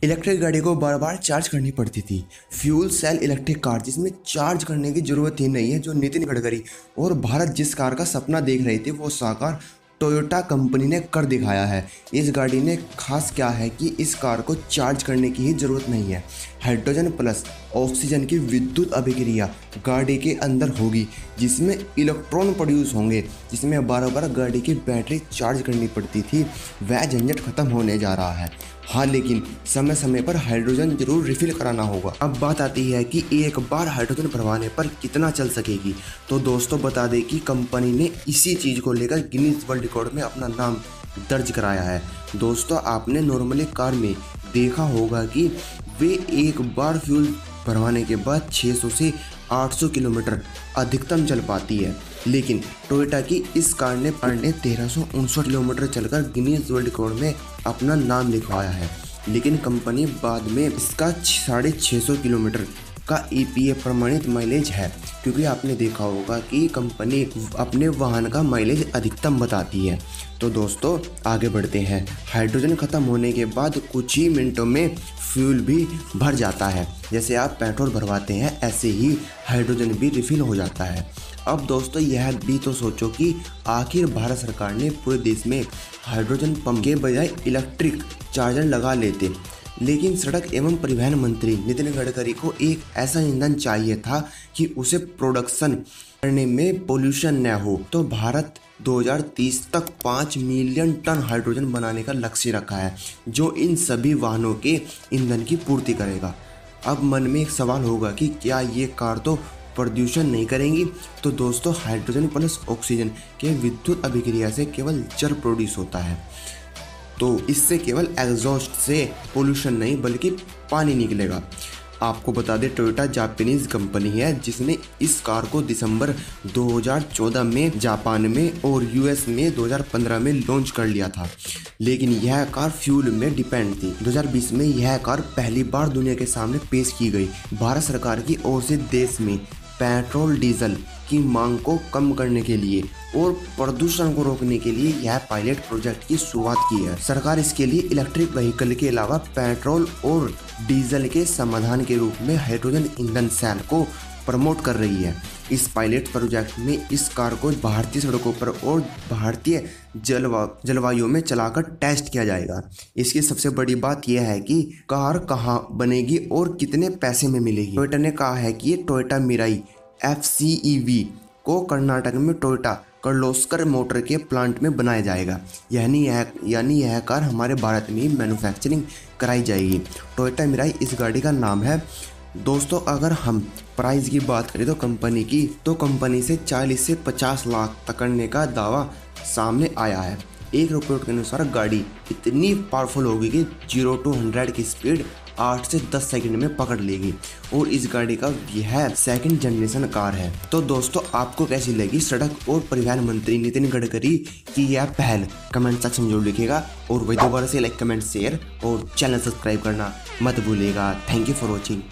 Electric गाड़ी को बार बार charge करनी पड़ती थी। फ्यूल सेल इलेक्ट्रिक कार जिसमें चार्ज करने की ज़रूरत ही नहीं है, जो नितिन गडकरी और भारत जिस कार का सपना देख रहे थे वो साकार टोयोटा कंपनी ने कर दिखाया है। इस गाड़ी ने खास क्या है कि इस कार को चार्ज करने की ही ज़रूरत नहीं है। हाइड्रोजन प्लस ऑक्सीजन की विद्युत अभिक्रिया गाड़ी के अंदर होगी, जिसमें इलेक्ट्रॉन प्रोड्यूस होंगे, जिसमें बार बार गाड़ी की बैटरी चार्ज करनी पड़ती थी। वह झंझट खत्म होने जा रहा है। हाँ, लेकिन समय समय पर हाइड्रोजन जरूर रिफिल कराना होगा। अब बात आती है कि एक बार हाइड्रोजन भरवाने पर कितना चल सकेगी। तो दोस्तों बता दें कि कंपनी ने इसी चीज़ को लेकर गिनीज वर्ल्ड रिकॉर्ड में अपना नाम दर्ज कराया है। दोस्तों आपने नॉर्मली कार में देखा होगा कि वे एक बार फ्यूल भरवाने के बाद 600 से 800 किलोमीटर अधिकतम चल पाती है, लेकिन टोयोटा की इस कार ने 1359 किलोमीटर चलकर गिनीज वर्ल्ड रिकॉर्ड में अपना नाम लिखवाया है। लेकिन कंपनी बाद में इसका 650 किलोमीटर का EPA प्रमाणित माइलेज है, क्योंकि आपने देखा होगा कि कंपनी अपने वाहन का माइलेज अधिकतम बताती है। तो दोस्तों आगे बढ़ते हैं। हाइड्रोजन खत्म होने के बाद कुछ ही मिनटों में फ्यूल भी भर जाता है। जैसे आप पेट्रोल भरवाते हैं ऐसे ही हाइड्रोजन भी रिफिल हो जाता है। अब दोस्तों यह भी तो सोचो कि आखिर भारत सरकार ने पूरे देश में हाइड्रोजन पंप के बजाय इलेक्ट्रिक चार्जर लगा लेते, लेकिन सड़क एवं परिवहन मंत्री नितिन गडकरी को एक ऐसा ईंधन चाहिए था कि उसे प्रोडक्शन करने में पोल्यूशन न हो। तो भारत 2030 तक 5 मिलियन टन हाइड्रोजन बनाने का लक्ष्य रखा है, जो इन सभी वाहनों के ईंधन की पूर्ति करेगा। अब मन में एक सवाल होगा कि क्या ये कार तो प्रदूषण नहीं करेंगी? तो दोस्तों हाइड्रोजन प्लस ऑक्सीजन के विद्युत अभिक्रिया से केवल जल प्रोड्यूस होता है, तो इससे केवल एग्जॉस्ट से पोल्यूशन नहीं बल्कि पानी निकलेगा। आपको बता दें टोयोटा जापानीज कंपनी है, जिसने इस कार को दिसंबर 2014 में जापान में और US में 2015 में लॉन्च कर लिया था, लेकिन यह कार फ्यूल में डिपेंड थी। 2020 में यह कार पहली बार दुनिया के सामने पेश की गई। भारत सरकार की ओर से देश में पेट्रोल डीजल की मांग को कम करने के लिए और प्रदूषण को रोकने के लिए यह पायलट प्रोजेक्ट की शुरुआत की है। सरकार इसके लिए इलेक्ट्रिक व्हीकल के अलावा पेट्रोल और डीजल के समाधान के रूप में हाइड्रोजन ईंधन सेल को प्रमोट कर रही है। इस पायलट प्रोजेक्ट में इस कार को भारतीय सड़कों पर और भारतीय जलवायु में चलाकर टेस्ट किया जाएगा। इसकी सबसे बड़ी बात यह है कि कार कहाँ बनेगी और कितने पैसे में मिलेगी। टोयोटा ने कहा है कि ये टोयोटा मिराई FCEV को कर्नाटक में टोयोटा कर्लोस्कर मोटर के प्लांट में बनाया जाएगा। यानी यह कार हमारे भारत में ही मैन्युफैक्चरिंग कराई जाएगी। टोयोटा मिराई इस गाड़ी का नाम है। दोस्तों अगर हम प्राइस की बात करें तो कंपनी से 40 से 50 लाख तक करने का दावा सामने आया है। एक रिपोर्ट के अनुसार गाड़ी इतनी पावरफुल होगी कि 0 to 100 की स्पीड 8 से 10 सेकंड में पकड़ लेगी, और इस गाड़ी का यह सेकंड जनरेशन कार है। तो दोस्तों आपको कैसी लगी सड़क और परिवहन मंत्री नितिन गडकरी की यह पहल? कमेंट सेक्शन में जरूर लिखिएगा, और वही दोबारा से लाइक कमेंट शेयर और चैनल सब्सक्राइब करना मत भूलिएगा। Thank you for watching.